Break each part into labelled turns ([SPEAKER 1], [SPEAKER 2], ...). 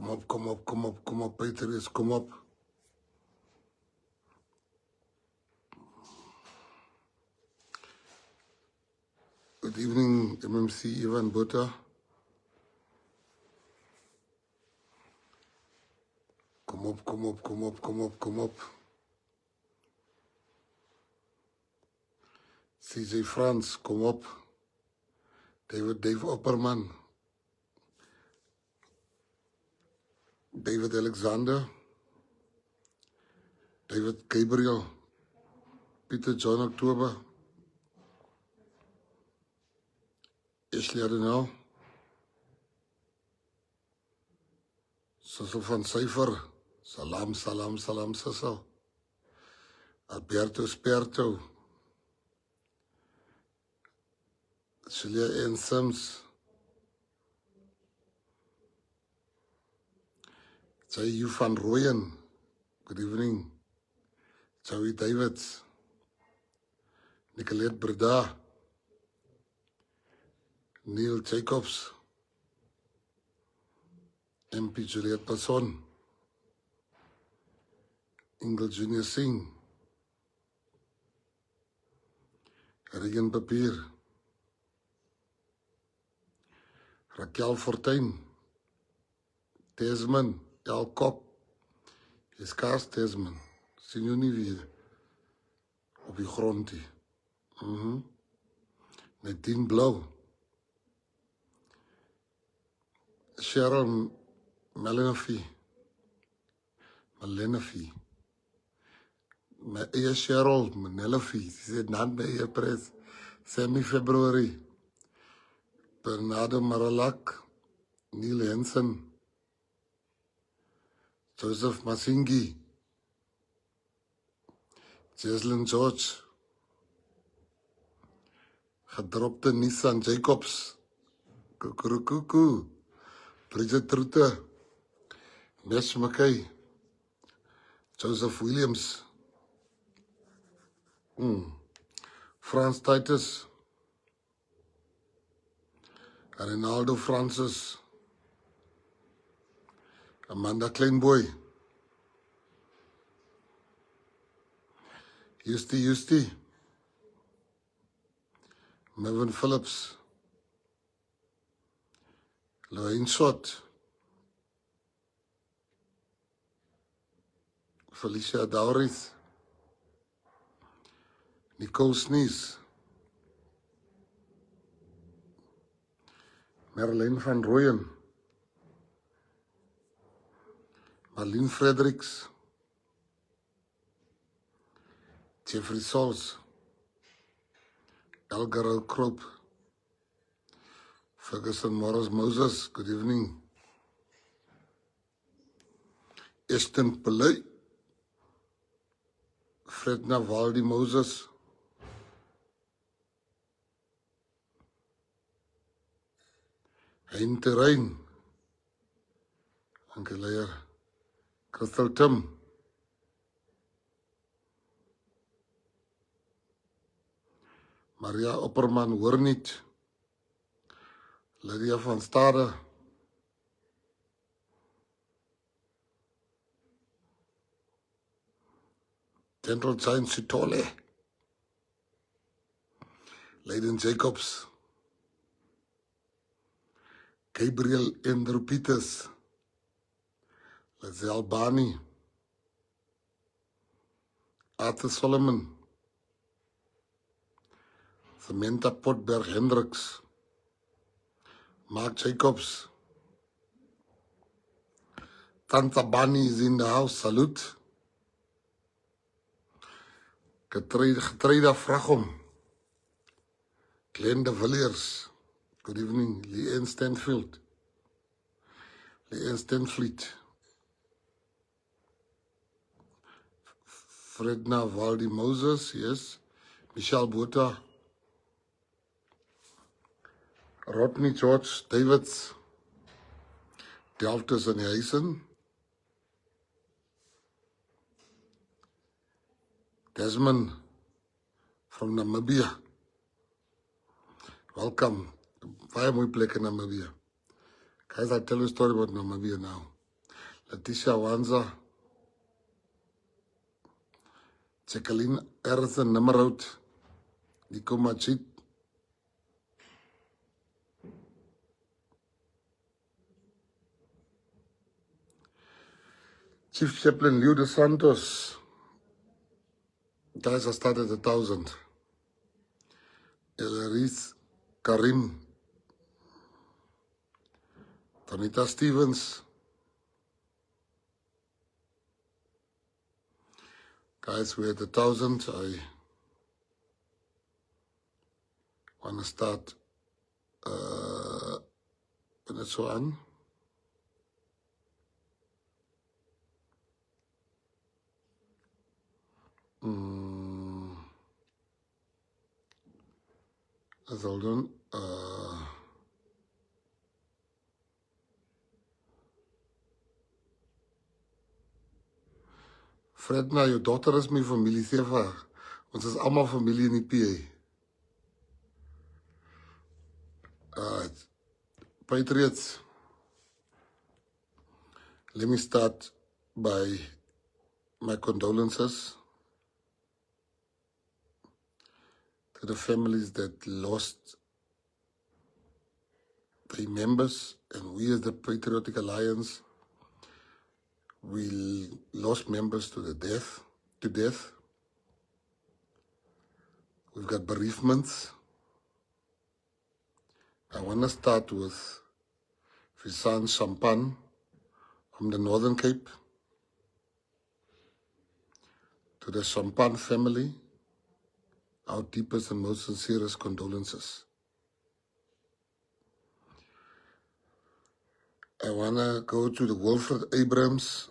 [SPEAKER 1] Kom op, Patriots, kom op. Good evening, MMC Ivan Botha. Kom op. CJ Frans, kom op. Dave Opperman. David Alexander. David Gabriel. Peter John October. Ashley Adenau. Sissel van Syfer. Salam, Sissel. Alberto Sperto. Celia N. Sims. J.U. van Rooyen. Good evening. Joey Davids. Nicolette Breda. Neil Jacobs. MP Juliet Passon. Ingel Junior Singh. Regan Papier. Raquel Fortuin. Tesman. El Kop. Is kaars Tesman. Sien jou nie weer op die grond hier. Nadine Blauw. Cheryl Melenafie. My eie Cheryl Melenafie. Sy sê na my eie pres. Sammy February. Bernardo Maralak. Neil Henson. Joseph Masingi. Jeslyn George. Gedropte Nissan Jacobs. Kukurukuku. Bridget Trute. Mesh McKay. Joseph Williams. Frans Titus. Ronaldo Francis. Amanda Kleinboy. Justy. Mervyn Phillips. Lorraine Schott. Felicia Dauris. Nicole Snees. Marlene van Rooyen. Marlene Fredericks. Jeffrey Sauls. Elgar Kroop. Ferguson Morris Moses, good evening. Ashton Pillay. Fredna Valdi Moses. Hein Terrein. Uncle Leyer. Crystal Tim. Maria Opperman Hoorniet. Lydia van Stade. Gentle Giant Sitole. Leiden Jacobs. Gabriel Andrew Peters. Lizelle Bani. Arthur Solomon. Samantha Potberg Hendricks. Mark Jacobs. Tanta Bani is in the house. Salute. Getreida Vragom. Glenn de Villiers. Good evening. Leanne Stanfleet. Fredna Valdi Moses. Yes. Michelle Botha. Rodney George Davids. Delftus and Heisen. Desmond from Namibia. Welcome. Baie mooi plek in Namibia. Guys, I'll tell you a story about Namibia now. Letitia Wanza, Jacqueline Erzen Nimmerhout, Nico Machit, Chief Chaplain Leo dos Santos. Guys, I started 1,000. Elarice Karim, Tanita Stevens. Guys, we're at 1,000. I want to start when it's on. As hold on. Fredna, jou dogter is my familie, sê vir haar. Ons is allemaal familie in die PA. Patriots, let me start by my condolences to the families that lost their members, and we as the Patriotic Alliance, we lost members to death. We've got bereavements. I want to start with Visan Sampan from the Northern Cape. To the Sampan family, our deepest and most sincerest condolences. I want to go to the Wilfred Abrams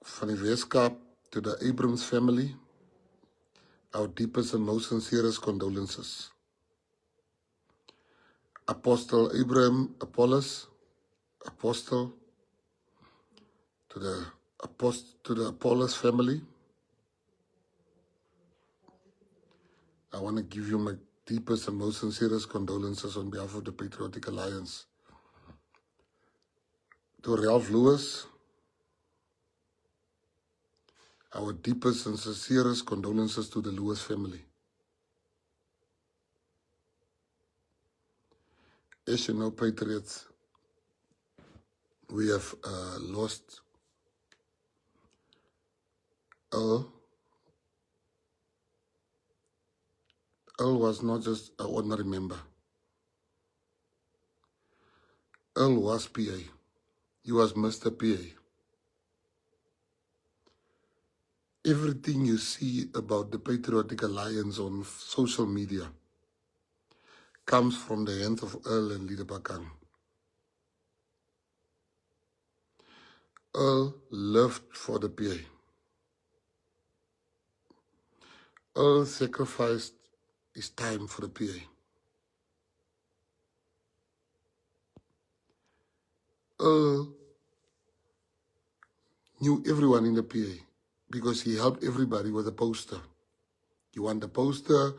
[SPEAKER 1] van die Weskaap, to the Abrams family, our deepest and most sincerest condolences. Apostle Abraham Apollos, Apostle, to the Apollos family, I want to give you my deepest and most sincerest condolences on behalf of the Patriotic Alliance. To Ralph Lewis, our deepest and sincerest condolences to the Lewis family. As you know, Patriots, we have lost Earl. Earl was not just an ordinary member. Earl was PA. He was Mr. PA. Everything you see about the Patriotic Alliance on social media comes from the hands of Earl and Leader Bakang. Earl lived for the PA. Earl sacrificed his time for the PA. Earl knew everyone in the PA because he helped everybody with a poster. You want a poster,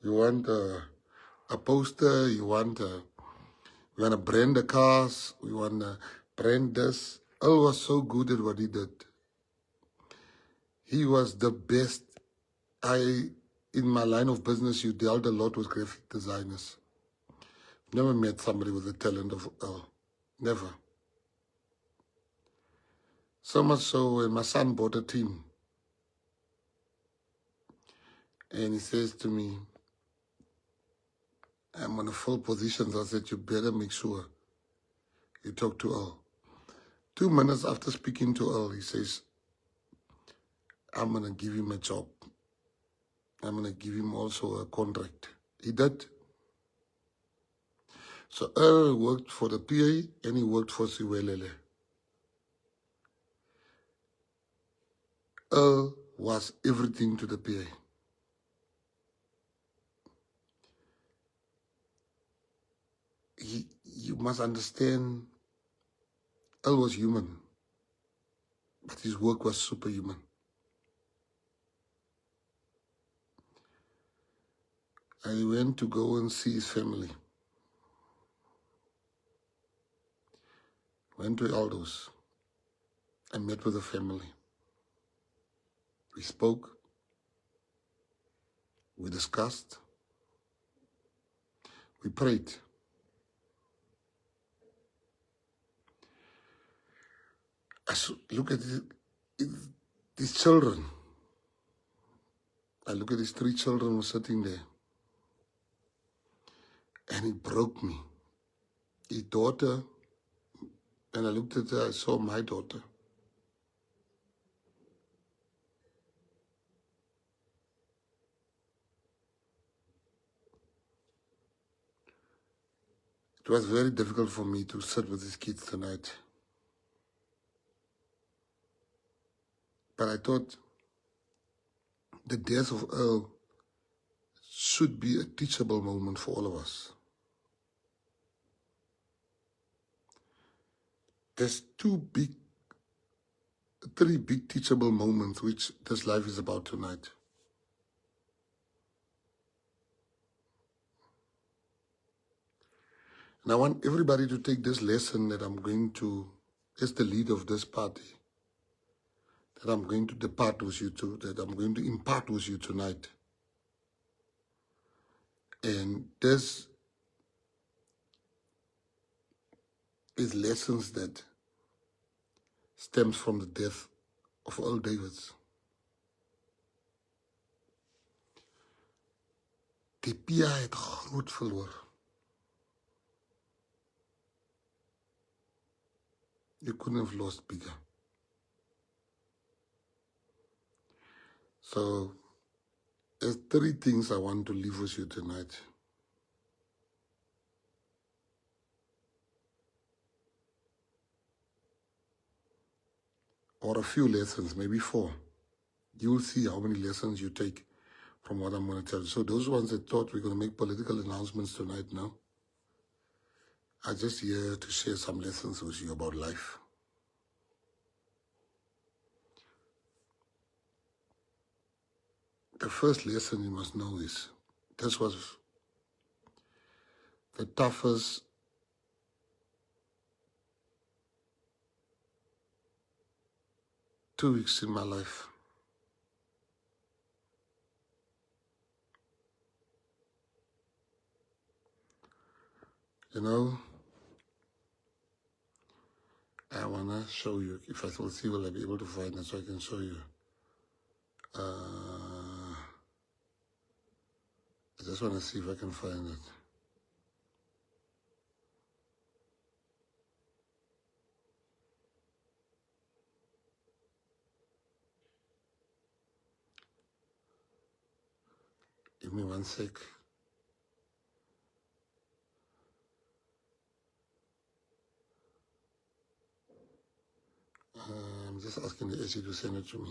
[SPEAKER 1] you want a poster, you want to brand the cars, we want to brand this. Earl was so good at what he did. He was the best. In my line of business, you dealt a lot with graphic designers. Never met somebody with the talent of Earl. Never. So much so when my son bought a team, and he says to me, I'm on a full positions. I said, you better make sure you talk to Earl. 2 minutes after speaking to Earl, he says, I'm going to give him a job. I'm going to give him also a contract. He did. So Earl worked for the PA and he worked for Siwelele. Earl was everything to the PA. You must understand, Earl was human, but his work was superhuman. I went to go and see his family. Went to Aldo's. I met with the family. We spoke, we discussed, we prayed. Look at these children. I look at these 3 children who were sitting there, and it broke me. His daughter, and I looked at her, I saw my daughter. It was very difficult for me to sit with these kids tonight. But I thought the death of Earl should be a teachable moment for all of us. There's 3 big teachable moments which this life is about tonight. And I want everybody to take this lesson that I'm going to, as the leader of this party, that I'm going to depart with you to, that I'm going to impart with you tonight. And this is lessons that stems from the death of Earl Davids. Die Pia het groot verloor. You couldn't have lost bigger. So, there's 3 things I want to leave with you tonight. Or a few lessons, maybe 4. You'll see how many lessons you take from what I'm going to tell you. So those ones that thought we're going to make political announcements tonight, no. I'm just here to share some lessons with you about life. The first lesson you must know is, this was the toughest two weeks in my life. You know, I want to show you, if I will see, will I be able to find it so I can show you. I just want to see if I can find it. Give me 1 sec. I'm just asking the SC to send it to me.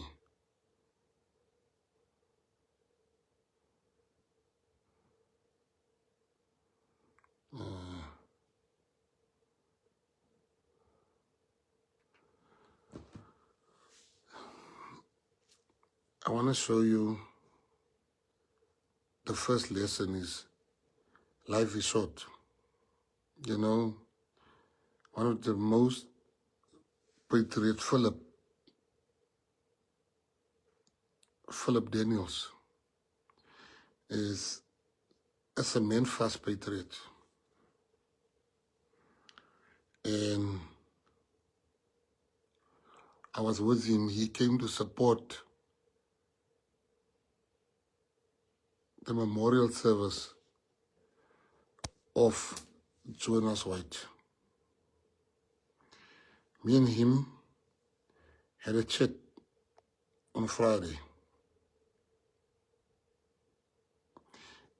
[SPEAKER 1] I want to show you, the first lesson is, life is short. You know, one of the most patriot, Philip Daniels, is a man fast patriot. And I was with him. He came to support the memorial service of Jonas White. Me and him had a chat on Friday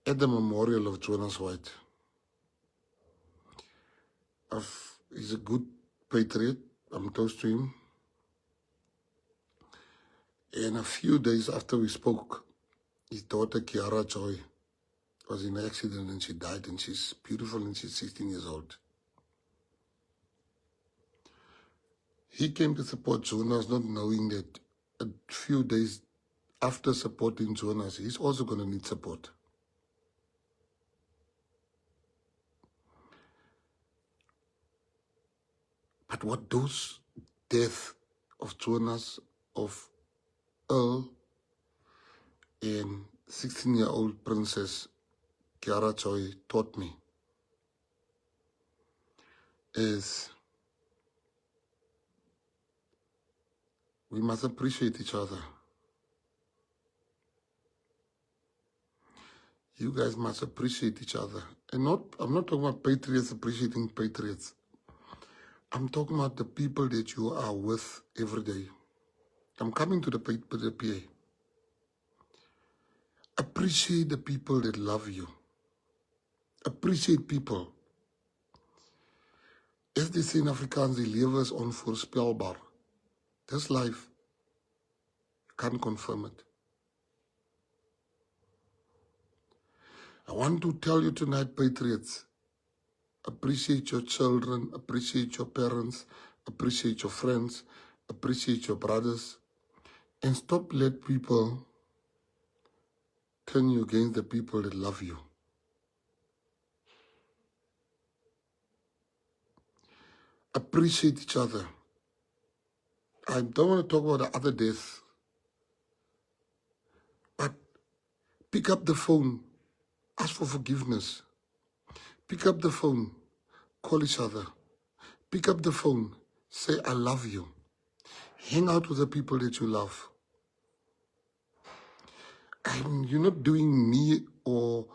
[SPEAKER 1] at the memorial of Jonas White. He's a good patriot. I'm close to him. And a few days after we spoke, his daughter, Kiara Joy, was in an accident and she died, and she's beautiful and she's 16 years old. He came to support Jonas, not knowing that a few days after supporting Jonas, he's also going to need support. But what those death of Jonas, of Earl, and 16-year-old Princess Kiara Joy taught me is we must appreciate each other. You guys must appreciate each other. And I'm not talking about patriots appreciating patriots. I'm talking about the people that you are with every day. I'm coming to the PA. Appreciate the people that love you. Appreciate people. As they say in Afrikaans, die lewe is onvoorspelbaar. This life, you can't confirm it. I want to tell you tonight, patriots, appreciate your children, appreciate your parents, appreciate your friends, appreciate your brothers, and stop let people turn you against the people that love you. Appreciate each other. I don't want to talk about the other deaths, but pick up the phone, ask for forgiveness. Pick up the phone, call each other. Pick up the phone, say, I love you. Hang out with the people that you love. And you're not doing me or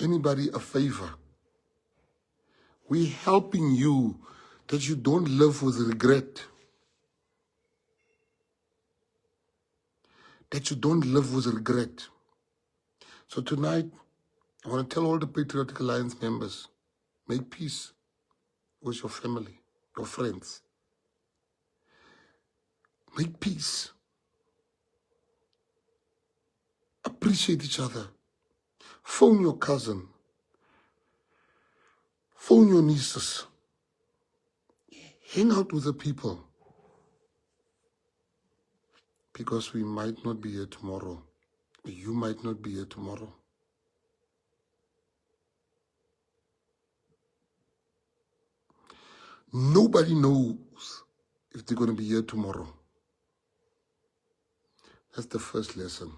[SPEAKER 1] anybody a favor. We're helping you that you don't live with regret. That you don't live with regret. So tonight, I want to tell all the Patriotic Alliance members, make peace with your family, your friends. Make peace. Appreciate each other. Phone your cousin. Phone your nieces. Hang out with the people. Because we might not be here tomorrow. You might not be here tomorrow. Nobody knows if they're going to be here tomorrow. That's the first lesson.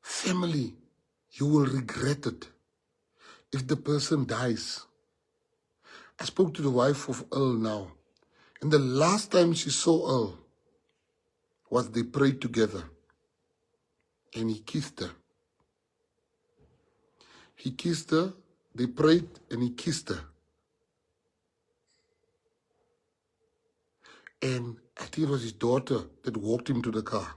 [SPEAKER 1] Family, you will regret it if the person dies. I spoke to the wife of Earl now, and the last time she saw Earl was they prayed together, and he kissed her. He kissed her, they prayed, and he kissed her. And I think it was his daughter that walked him to the car.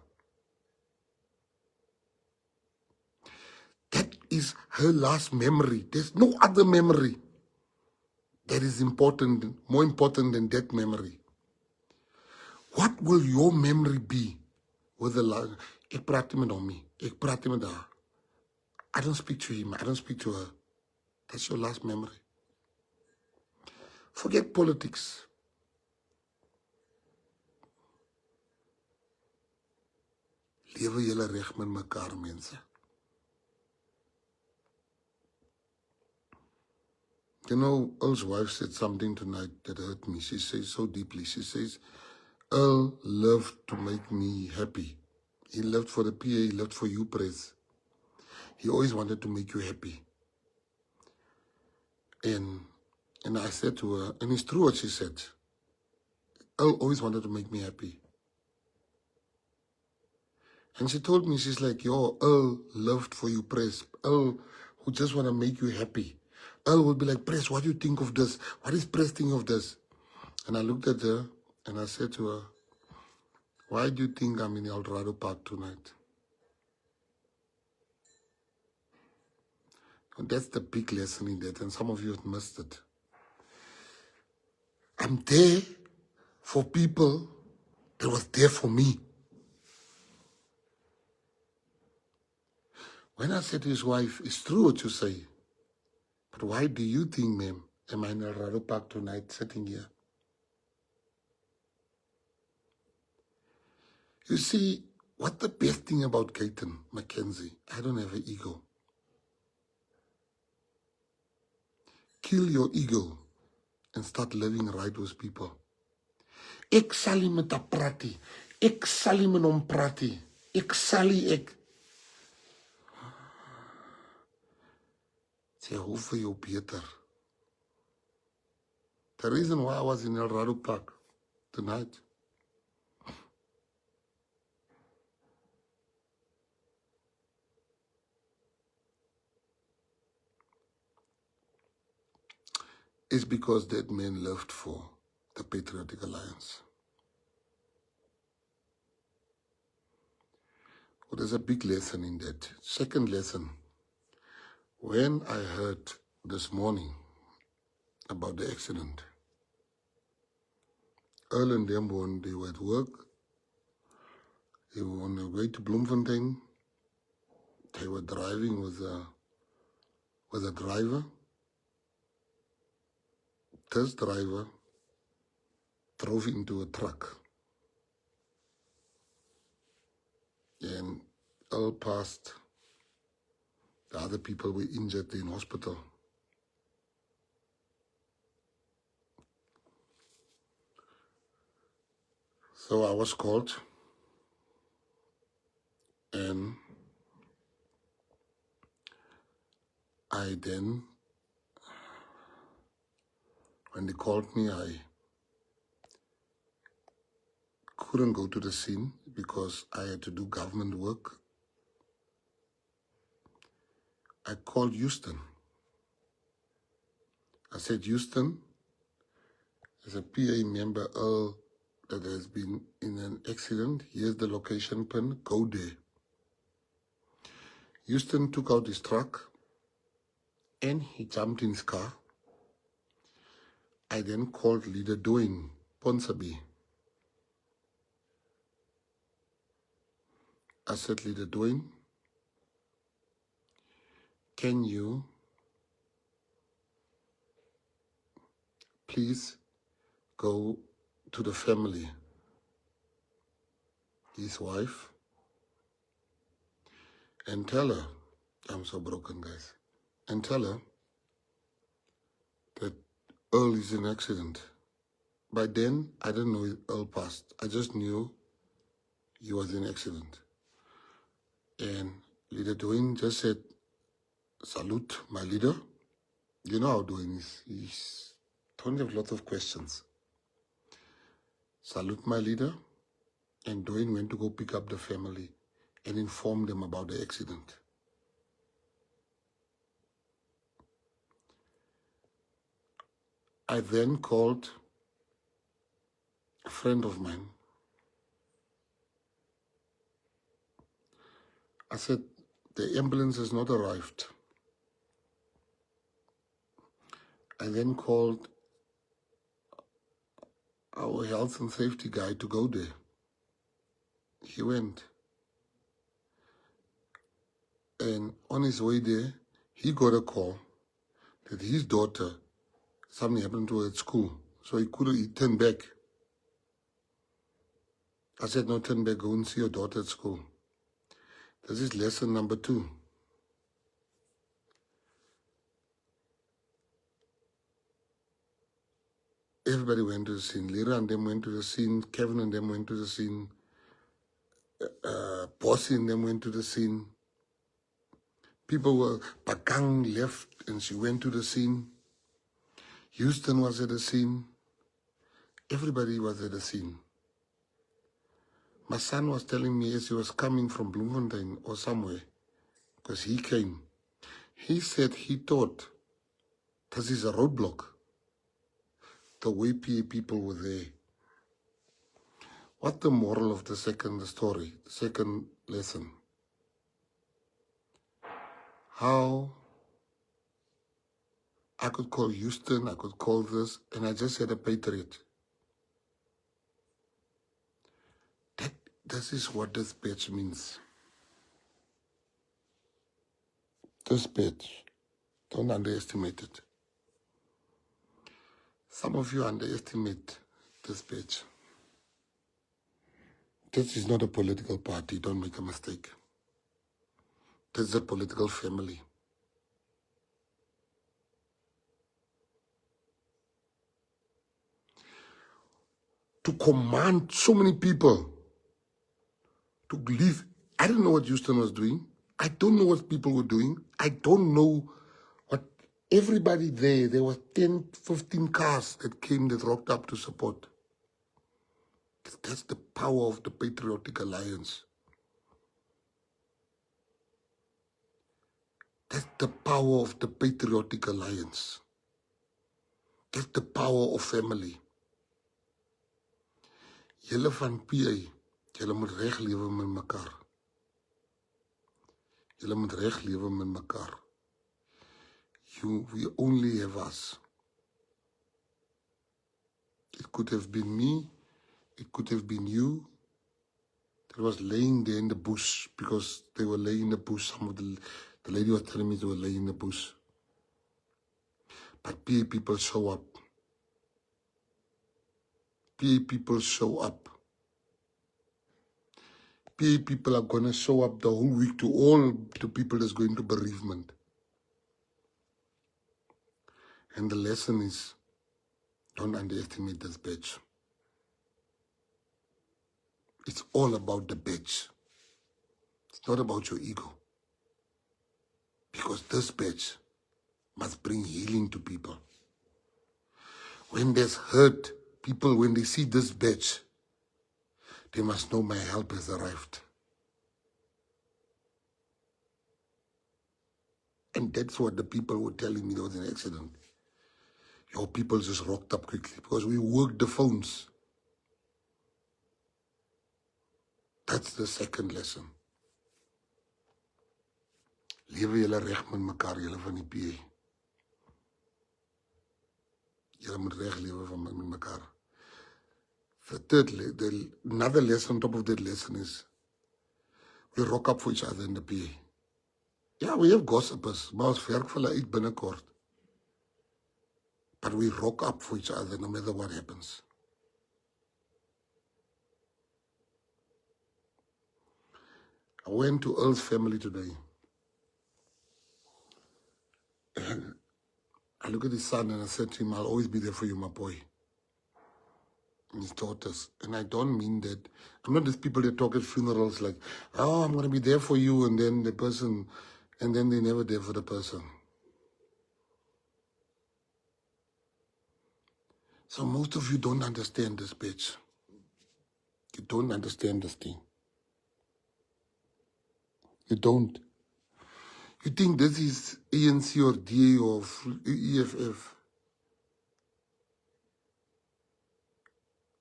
[SPEAKER 1] That is her last memory. There's no other memory that is important, more important than that memory. What will your memory be with the last? Ek praat nie met hom nie. Ek praat nie met haar. I don't speak to him. I don't speak to her. That's your last memory. Forget politics. Lewe julle reg met mekaar, mense. You know, Earl's wife said something tonight that hurt me. She says so deeply. She says, Earl loved to make me happy. He lived for the PA, he lived for you, Pres. He always wanted to make you happy. And I said to her, and it's true what she said, Earl always wanted to make me happy. And she told me, she's like, yo, Earl loved for you, Pres. Earl who just want to make you happy. Earl would be like, Pres, what do you think of this? What is Pres think of this? And I looked at her and I said to her, why do you think I'm in El Dorado Park tonight? And that's the big lesson in that, and some of you have missed it. I'm there for people that was there for me. When I said to his wife, it's true what you say, but why do you think, ma'am, am I in El Dorado Park tonight sitting here? You see, what the best thing about Gaten McKenzie, I don't have an ego. Kill your ego and start living right with people. Ek sal nie met haar praat nie. Ek sal nie met hom praat nie. Ek sal nie ek. Sê, hoe vir jou beter? The reason why I was in El Rado Park tonight is because that man left for the Patriotic Alliance. Well, there's a big lesson in that. Second lesson, when I heard this morning about the accident, Earl and them, when they were at work, they were on their way to Bloemfontein. They were driving with a driver. This driver drove into a truck. And Earl passed. The other people were injured in hospital. So I was called, and I then, when they called me, I couldn't go to the scene because I had to do government work. I called Houston. I said, Houston, there's a PA member, Earl, that has been in an accident. Here's the location pin. Go there. Houston took out his truck and he jumped in his car. I then called Leader Dwayne Ponsonby. I said, Leader Dwayne, can you please go to the family, his wife, and tell her, I'm so broken, guys, and tell her that Earl is in an accident. By then, I didn't know Earl passed. I just knew he was in an accident. And Leader Dwayne just said, salute my leader. You know how Dwayne is. He's don't have lots of questions. Salute my leader. And Dwayne went to go pick up the family and inform them about the accident. I then called a friend of mine. I said, the ambulance has not arrived. I then called our health and safety guy to go there. He went. And on his way there, he got a call that his daughter, something happened to her at school. So he turned back. I said, no, turn back, go and see your daughter at school. This is lesson number 2. Everybody went to the scene. Lira and them went to the scene. Kevin and them went to the scene. Bossy and them went to the scene. People were, Pakang left and she went to the scene. Houston was at the scene. Everybody was at the scene. My son was telling me as he was coming from Bloemfontein or somewhere, because he came, he said he thought this is a roadblock, the way PA people were there. What the moral of the second story, the second lesson? How I could call Houston, I could call this, and I just had a patriot. This is what this patch means. This patch, don't underestimate it. Some of you underestimate this patch. This is not a political party, don't make a mistake. This is a political family. to command so many people to leave. I don't know what Houston was doing. I don't know what people were doing. I don't know what everybody there was 10, 15 cars that came that rocked up to support. That's the power of the Patriotic Alliance. That's the power of the Patriotic Alliance. That's the power of family. Julle van PA, julle moet reg lewe met mekaar. Julle moet reg lewe met mekaar. We only have us. It could have been me. It could have been you. That was laying there in the bush because they were laying in the bush. Some of the lady was telling me they were laying in the bush. But PA people show up. PA people show up. PA people are going to show up the whole week to all the people that's going to bereavement. And the lesson is, don't underestimate this badge. It's all about the badge. It's not about your ego. Because this badge must bring healing to people. When there's hurt, people, when they see this badge, they must know my help has arrived. And that's what the people were telling me. There was an accident. Your people just rocked up quickly because we worked the phones. That's the second lesson. Lewe julle reg met mekaar, julle van die PA. Julle moet reg lewe met mekaar. Another lesson on top of that lesson is we rock up for each other in the PA. Yeah, we have gossipers, maar ons werk vir hulle uit binnekort. But we rock up for each other no matter what happens. I went to Earl's family today. And I look at his son and I said to him, I'll always be there for you, my boy. And his daughters. And I don't mean that. I'm not these people that talk at funerals like, oh, I'm going to be there for you, and then the person, and then they're never there for the person. So most of you don't understand this bitch. You don't understand this thing. You don't. You think this is ANC or DA or EFF.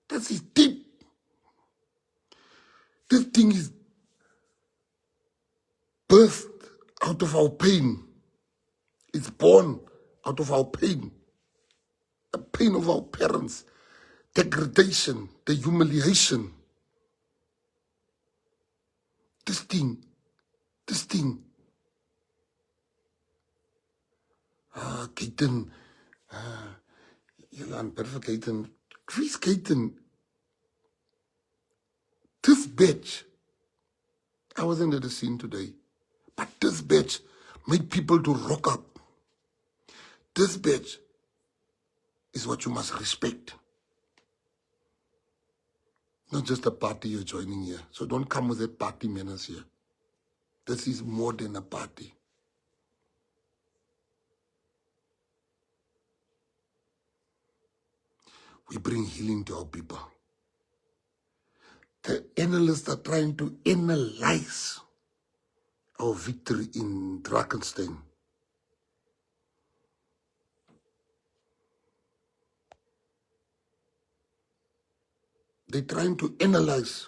[SPEAKER 1] That is deep. This thing is birthed out of our pain. It's born out of our pain. The pain of our parents, degradation, the humiliation. This thing. Keaton, Yolande, perfect Keaton. Chris Keaton. This bitch, I wasn't at the scene today, but this bitch made people to rock up. This bitch is what you must respect. Not just a party you're joining here. So don't come with that party manners here. This is more than a party. We bring healing to our people. The analysts are trying to analyze our victory in Drakenstein. They're trying to analyze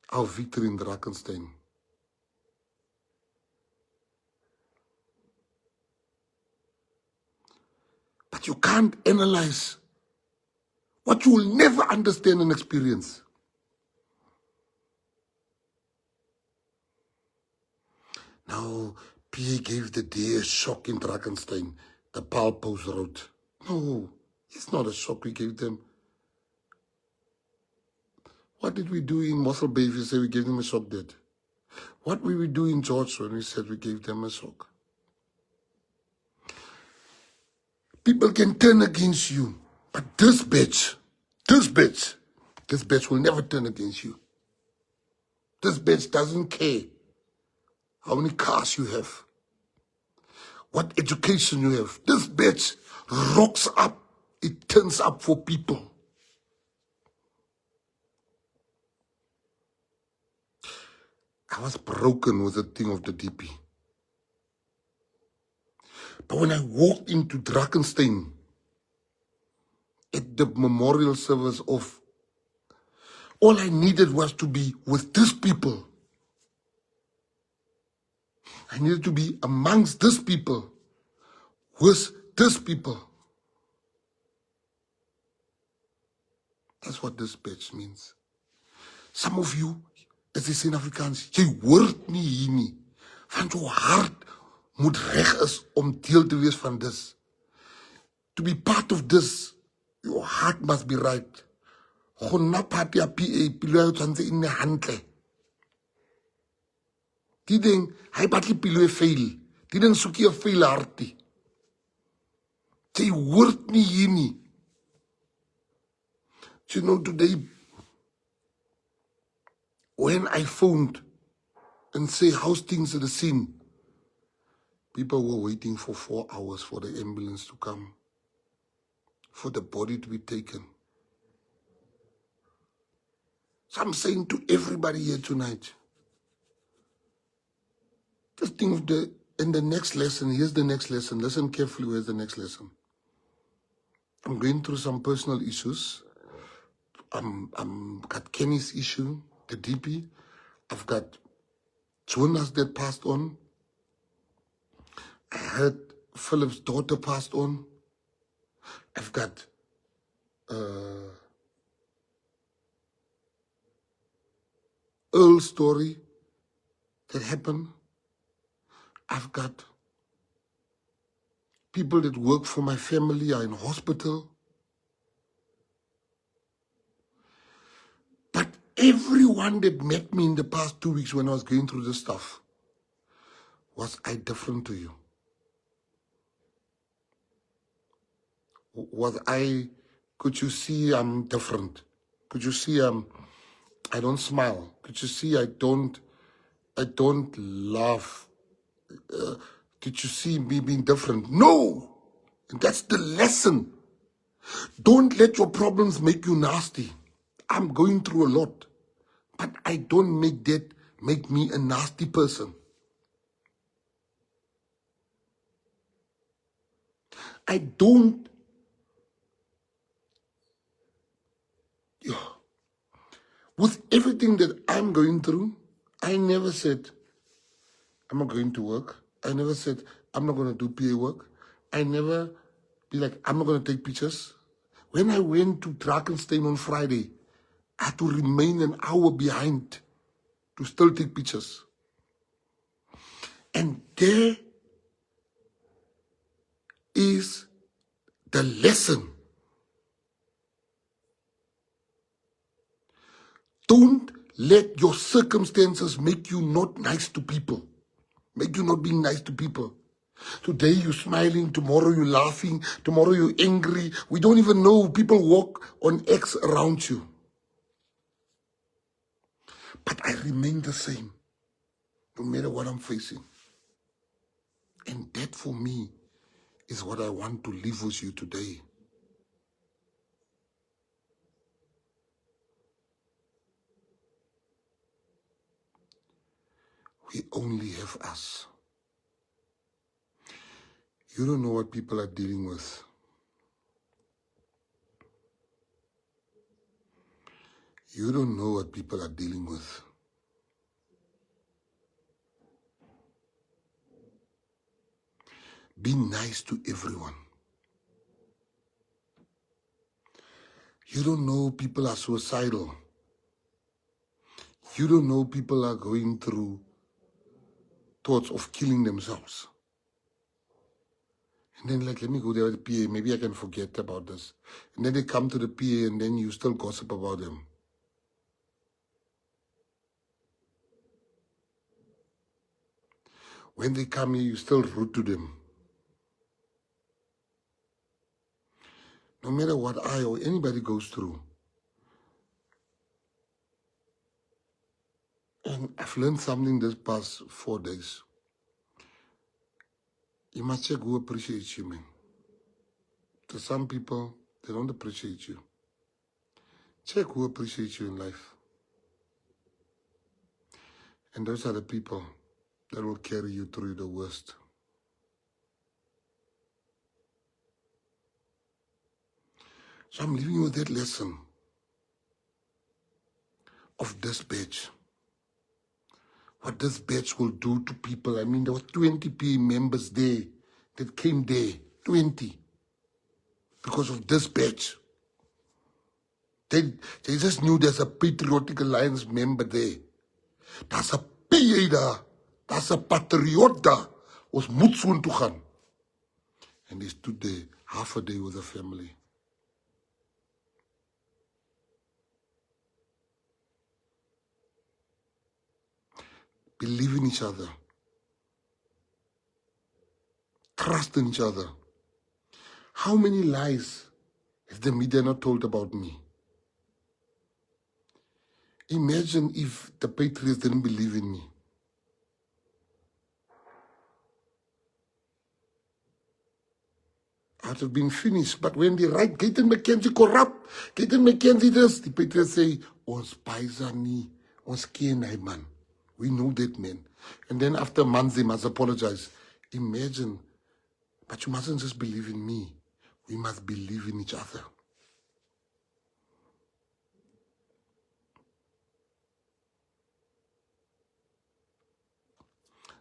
[SPEAKER 1] our victory in Drakenstein. But you can't analyze what you will never understand and experience. Now, PA gave the day a shock in Drakenstein, the Paul Post Road. No, it's not a shock we gave them. What did we do in Mossel Bay if you say we gave them a shock dead? What did we do in George when we said we gave them a shock? People can turn against you, but this bitch This bitch will never turn against you. This bitch doesn't care how many cars you have, what education you have. This bitch rocks up. It turns up for people. I was broken with the thing of the DP. But when I walked into Drakenstein at the memorial service of, all I needed was to be with these people. I needed to be amongst these people, with these people. That's what this bitch means. Some of you, as they say in Afrikaans, jy hoort nie hier nie. Want jou hart moet reg is om deel te wees van dis. To be part of this, your heart must be right. Go nna part ya PA, pelo ya tshwantse e nne hantle. Di ding, ha e batle pelo e fail. Di ding soki e fail harti. Jy hoort nie hier nie. You know, today, when I phoned and say, how's things at the scene? People were waiting for 4 hours for the ambulance to come, for the body to be taken. So I'm saying to everybody here tonight, just think of in the next lesson, here's the next lesson. Listen carefully, where's the next lesson? I'm going through some personal issues. I'm got Kenny's issue, the DP. I've got Jonas that passed on. I heard Philip's daughter passed on. I've got Earl's story that happened. I've got people that work for my family are in hospital. But everyone that met me in the past 2 weeks when I was going through this stuff, was I different to you? Could you see I'm different? Could you see I don't smile? Could you see I don't laugh? Did you see me being different? No! And that's the lesson. Don't let your problems make you nasty. I'm going through a lot, but I don't make that make me a nasty person. I don't. With everything that I'm going through, I never said, I'm not going to work. I never said, I'm not going to do PA work. I never be like, I'm not going to take pictures. When I went to Drakenstein on Friday, I had to remain an hour behind to still take pictures. And there is the lesson. Don't let your circumstances make you not nice to people. Make you not being nice to people. Today you're smiling, tomorrow you're laughing, tomorrow you're angry. We don't even know. People walk on X around you. But I remain the same, no matter what I'm facing. And that for me is what I want to leave with you today. We only have us. You don't know what people are dealing with. You don't know what people are dealing with. Be nice to everyone. You don't know people are suicidal. You don't know people are going through thoughts of killing themselves. And then like, let me go there with the PA, maybe I can forget about this. And then they come to the PA and then you still gossip about them. When they come here, you still rude to them. No matter what I or anybody goes through, And I've learned something this past 4 days. You must check who appreciates you, man. To some people, they don't appreciate you. Check who appreciates you in life. And those are the people that will carry you through the worst. So I'm leaving you with that lesson of this badge. What this badge will do to people. I mean, there were 20 PA members there that came there. 20. Because of this badge. They just knew there's a Patriotic Alliance member there. That's a PA daar. That's a patriot daar. Ons moet soon toe gaan. And they stood there half a day with the family. Believe in each other. Trust in each other. How many lies has the media not told about me? Imagine if the Patriots didn't believe in me. I would have been finished. But when they write, Gaten McKenzie corrupt, Gaten McKenzie this, the Patriots say, ons paisani, ons ken hy man. We know that, man. And then after months, they must apologize. Imagine. But you mustn't just believe in me. We must believe in each other.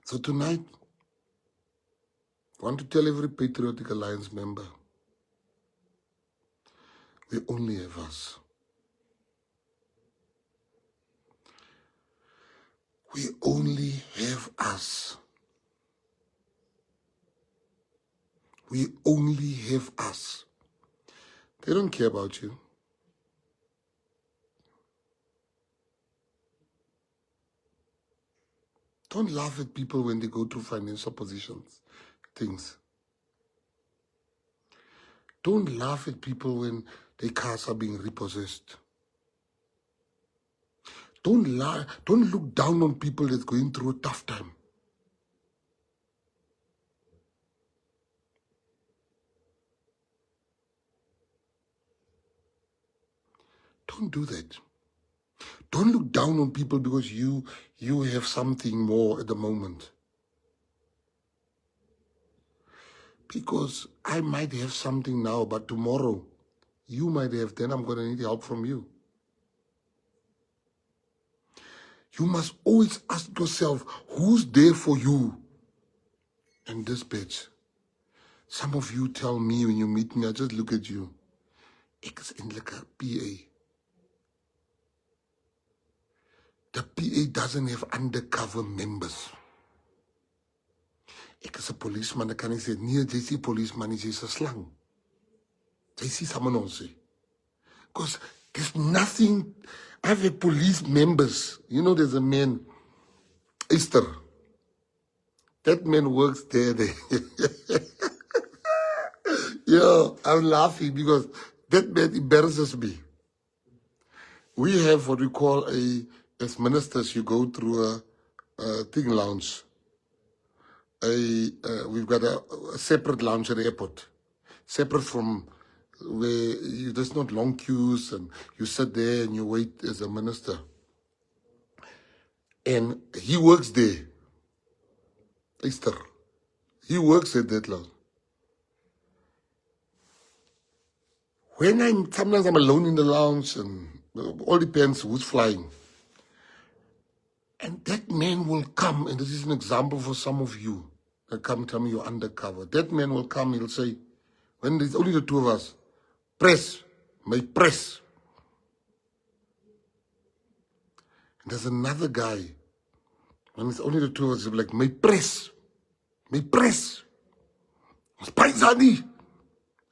[SPEAKER 1] So tonight, I want to tell every Patriotic Alliance member, we only have us. We only have us. We only have us. They don't care about you. Don't laugh at people when they go through financial things. Don't laugh at people when their cars are being repossessed. Don't look down on people that's going through a tough time. Don't do that. Don't look down on people because you have something more at the moment. Because I might have something now, but tomorrow you might have, then I'm going to need help from you. You must always ask yourself, who's there for you in this bitch? Some of you tell me when you meet me, I just look at you. Ek is eintlik 'n PA. The PA doesn't have undercover members. Ek is 'n policeman, dan kan ek sê, nee, jy is policeman, jy is 'n slang. Jy is someone else. Because there's nothing. I have police members. You know, there's a man, Easter. That man works there. Yo, I'm laughing because that man embarrasses me. We have what we call as ministers, you go through a thing lounge. We've got a separate lounge at the airport. Separate from where there's not long queues and you sit there and you wait as a minister. And he works there. Easter. He works at that lounge. Sometimes I'm alone in the lounge and all depends who's flying. And that man will come, and this is an example for some of you that come tell me you're undercover. That man will come, he'll say, when there's only the two of us, press, my press. And there's another guy, when it's only the two of us, he'll be like, my press, Spaizani.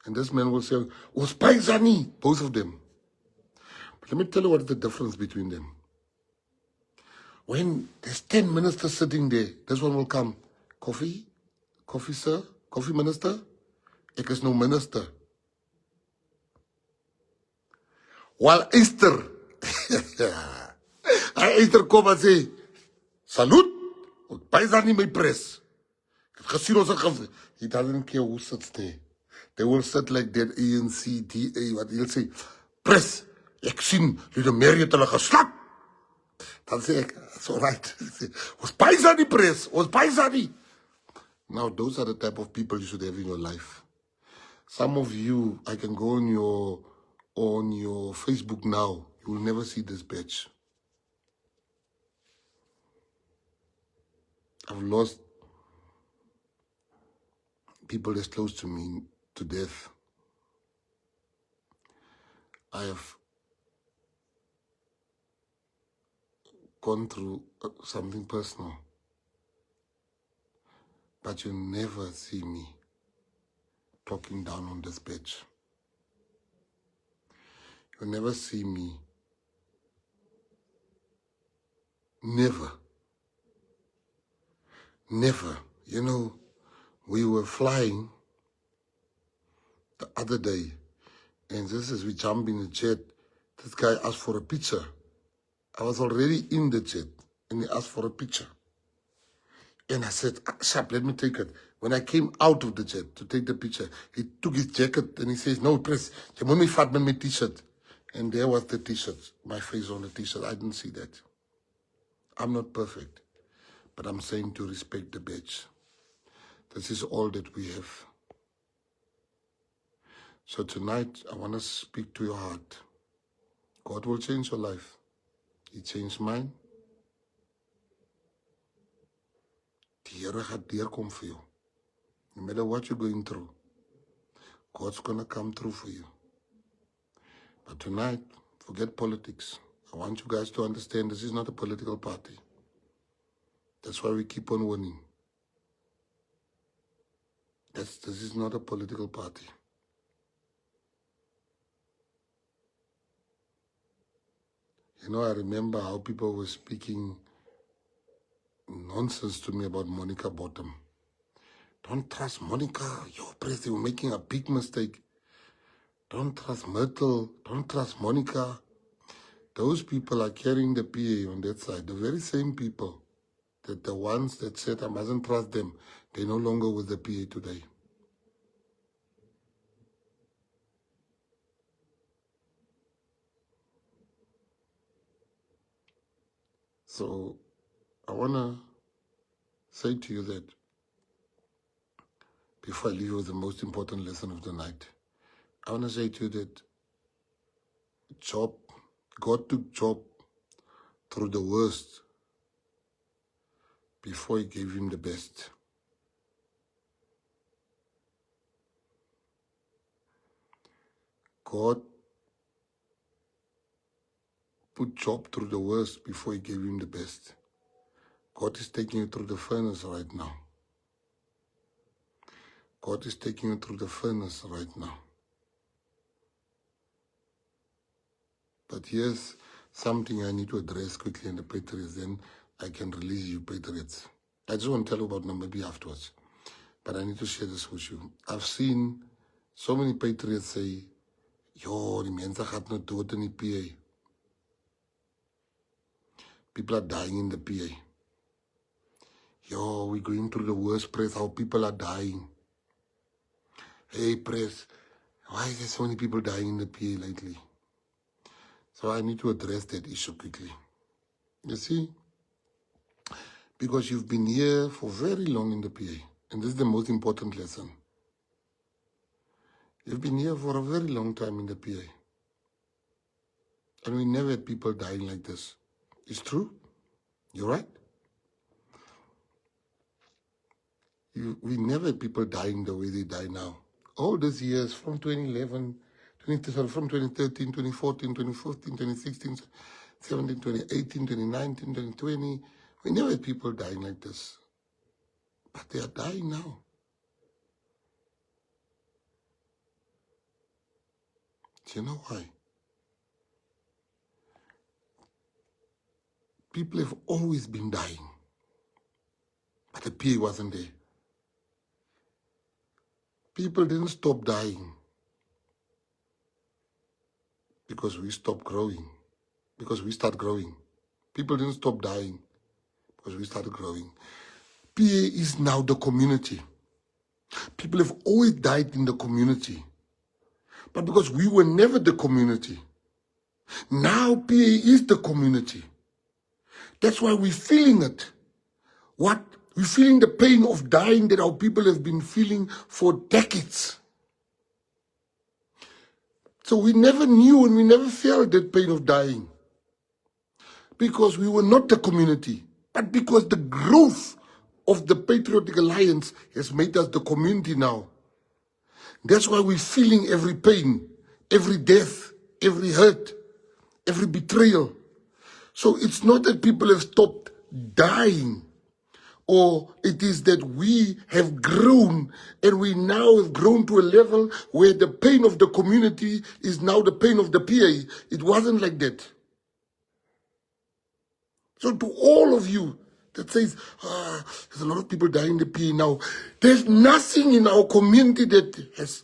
[SPEAKER 1] And this man will say, oh, Spaizani, both of them. But let me tell you what is the difference between them. When there's 10 ministers sitting there, this one will come, coffee, sir, coffee minister, ek is no minister. While Easter, Easter kom en sê, Salute! Paisani my press. He doesn't care who sits there. They will sit like that ANC, DA, what he'll say, press, ek sien, die Marriott hulle geslap. Dan sê ek, it's all right. Ons paisani press, ons paisani. Now, those are the type of people you should have in your life. Some of you, I can go on your Facebook now. You will never see this batch. I've lost people that's close to me to death. I have gone through something personal. But you never see me talking down on this batch. You never see me. Never. Never. You know, we were flying the other day, and just as we jump in the jet, this guy asked for a picture. I was already in the jet, and he asked for a picture. And I said, Sharp, let me take it. When I came out of the jet to take the picture, he took his jacket and he says, no, press, you want me fat my t-shirt. And there was the t-shirt, my face on the t-shirt. I didn't see that. I'm not perfect, but I'm saying to respect the badge. This is all that we have. So tonight, I want to speak to your heart. God will change your life. He changed mine. Die Here gaat deurkom vir jou. No matter what you're going through, God's going to come through for you. But tonight, forget politics. I want you guys to understand this is not a political party. That's why we keep on winning. This is not a political party. You know, I remember how people were speaking nonsense to me about Monica Bottom. Don't trust Monica. Your president, you're making a big mistake. Don't trust Myrtle. Don't trust Monica. Those people are carrying the PA on that side. The very same people, that the ones that said I mustn't trust them, they're no longer with the PA today. So I want to say to you that before I leave you with the most important lesson of the night, I want to say to you that God took Job through the worst before he gave him the best. God put Job through the worst before he gave him the best. God is taking you through the furnace right now. God is taking you through the furnace right now. But here's something I need to address quickly in the Patriots, then I can release you, Patriots. I just want to tell you about Namibia afterwards, but I need to share this with you. I've seen so many Patriots say, yo, die mense gaat nou dood in die PA. People are dying in the PA. Yo, we're going through the worst, press, how people are dying. Hey, press, why is there so many people dying in the PA lately? So I need to address that issue quickly. You see? Because you've been here for very long in the PA. And this is the most important lesson. You've been here for a very long time in the PA. And we never had people dying like this. It's true. You're right. We never had people dying the way they die now. All these years, from 2011, from 2013, 2014, 2015, 2016, 17, 2018, 2019, 2020, we never had people dying like this. But they are dying now. Do you know why? People have always been dying. But the PA wasn't there. People didn't stop dying because we stopped growing, because we start growing. People didn't stop dying because we started growing. PA is now the community. People have always died in the community. But because we were never the community, now PA is the community. That's why we're feeling it. We're feeling the pain of dying that our people have been feeling for decades. So we never knew and we never felt that pain of dying. Because we were not the community. But because the growth of the Patriotic Alliance has made us the community now. That's why we're feeling every pain, every death, every hurt, every betrayal. So it's not that people have stopped dying, or it is that we have grown and we now have grown to a level where the pain of the community is now the pain of the PA. It wasn't like that. So to all of you that says, there's a lot of people dying in the PA now, there's nothing in our community that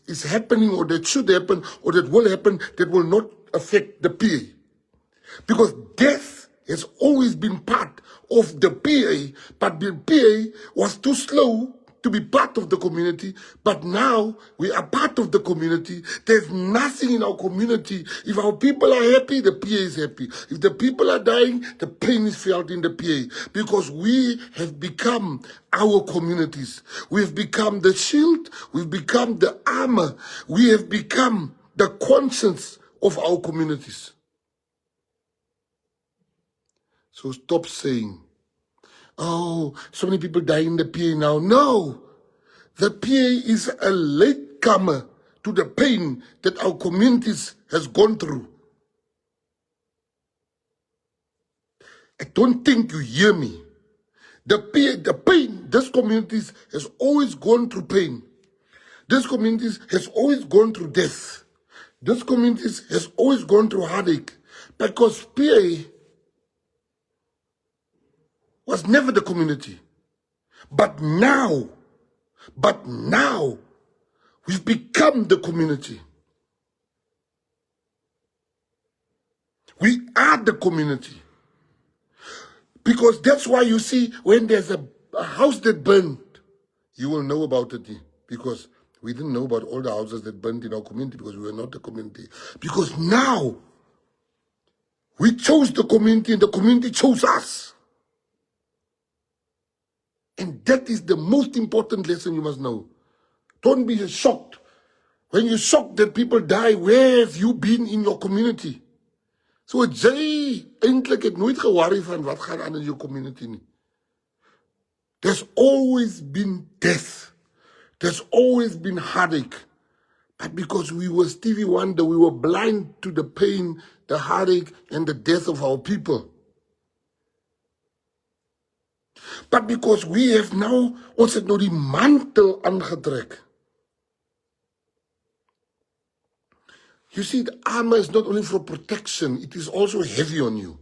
[SPEAKER 1] is happening or that should happen or that will happen that will not affect the PA. Because death has always been part of the PA, but the PA was too slow to be part of the community, but now we are part of the community. There's nothing in our community. If our people are happy, the PA is happy. If the people are dying, the pain is felt in the PA, because we have become our communities. We've become the shield. We've become the armor. We have become the conscience of our communities. So stop saying, oh, so many people dying in the PA now. No, the PA is a latecomer to the pain that our communities has gone through. I don't think you hear me. The pain, this communities has always gone through pain. This communities has always gone through death. This communities has always gone through heartache, because PA was never the community. But now, we've become the community. We are the community. Because that's why you see, when there's a house that burned, you will know about it. Because we didn't know about all the houses that burned in our community, because we were not the community. Because now, we chose the community and the community chose us. And that is the most important lesson you must know. Don't be shocked. When you're shocked that people die, where have you been in your community? So jy eintlik het nooit geworry van wat gaan aan in jou community nie. There's always been death. There's always been heartache. But because we were Stevie Wonder, we were blind to the pain, the heartache, and the death of our people. But because we have now, ons het nou die mantel aangetrek. You see, the armor is not only for protection, it is also heavy on you.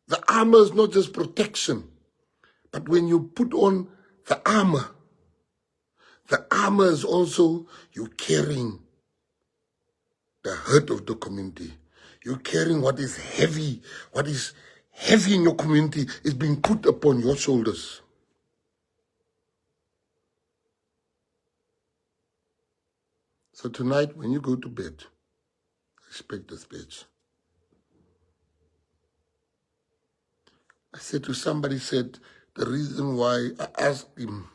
[SPEAKER 1] The armor is not just protection, but when you put on the armor is also you carrying the hurt of the community. You're carrying what is heavy in your community is being put upon your shoulders. So tonight, when you go to bed, respect the speech. I said to somebody, said, the reason why I asked him,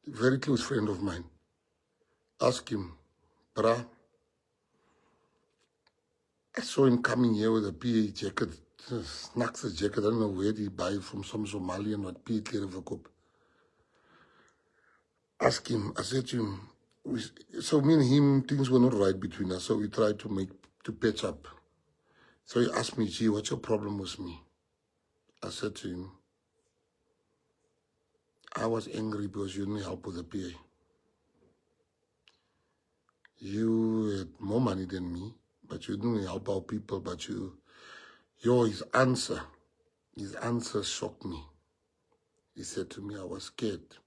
[SPEAKER 1] a very close friend of mine, asked him, brah, I saw him coming here with a PA jacket, snacks jacket, I don't know where he buy it from, some Somalian, what PA klere verkoop. Ask him, I said to him, so me and him, things were not right between us, so we tried to patch up. So he asked me, gee, what's your problem with me? I said to him, I was angry because you didn't help with the PA. You had more money than me, but you didn't help our people, but his answer shocked me. He said to me, I was scared.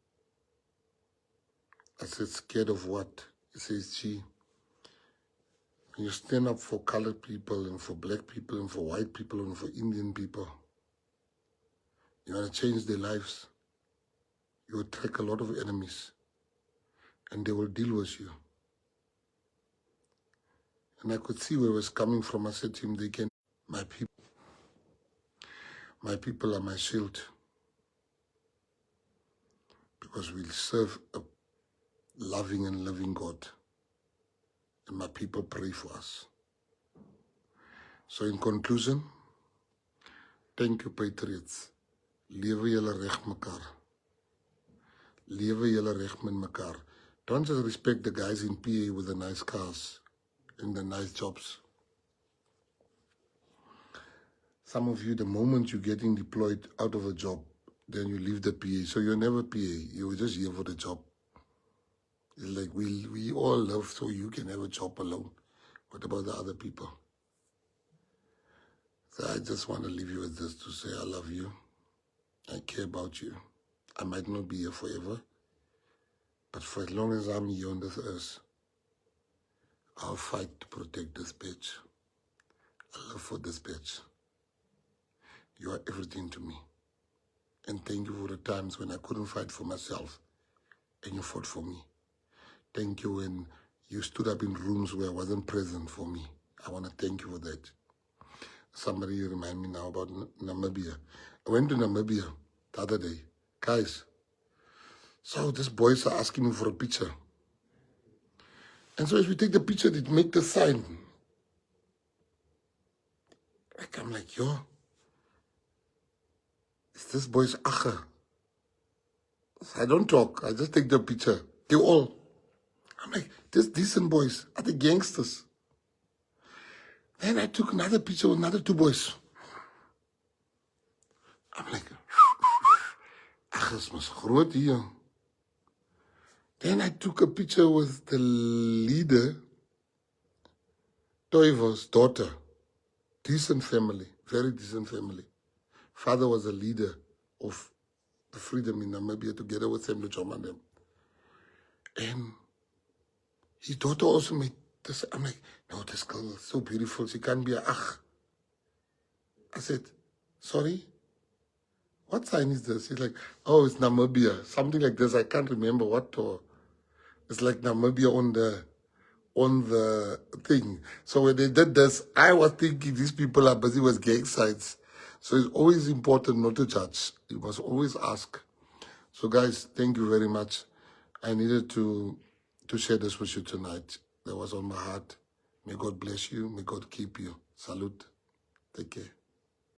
[SPEAKER 1] I said, scared of what? He says, gee, when you stand up for colored people and for black people and for white people and for Indian people, You want to change their lives. You attract a lot of enemies, and they will deal with you. And I could see where it was coming from. I said to him, they can, my people are my shield, because we serve a loving and living God. And my people pray for us. So in conclusion, thank you, Patriots. Lewe julle reg mekaar. Lewe julle reg met mekaar. Don't just respect the guys in PA with the nice cars and the nice jobs. Some of you, the moment you're getting deployed out of a job, then you leave the PA. So you're never PA. You were just here for the job. It's like we all love so you can have a job alone. What about the other people? So I just want to leave you with this to say I love you. I care about you. I might not be here forever, but for as long as I'm here on this earth, I'll fight to protect this bitch. I love for this bitch. You are everything to me. And thank you for the times when I couldn't fight for myself and you fought for me. Thank you when you stood up in rooms where I wasn't present for me. I want to thank you for that. Somebody remind me now about Namibia. I went to Namibia the other day. Guys, so these boys are asking me for a picture. And so as we take the picture, they make the sign. Like, I'm like, yo, is this boy's acha? So I don't talk. I just take the picture. They all. I'm like, these decent boys are the gangsters. Then I took another picture with another two boys. I'm like, achas mas groot hier. Then I took a picture with the leader, Toivo's daughter. Decent family, very decent family. Father was a leader of the freedom in Namibia together with Sam Luchoma and them. And his daughter also made this. I'm like, no, this girl is so beautiful. She can't be a ach. I said, sorry? What sign is this? He's like, oh, it's Namibia. Something like this. I can't remember what. Or it's like Namibia on the thing. So when they did this, I was thinking these people are busy with gang signs. So it's always important not to judge. You must always ask. So guys, thank you very much. I needed to share this with you tonight. That was on my heart. May God bless you. May God keep you. Salute. Take care.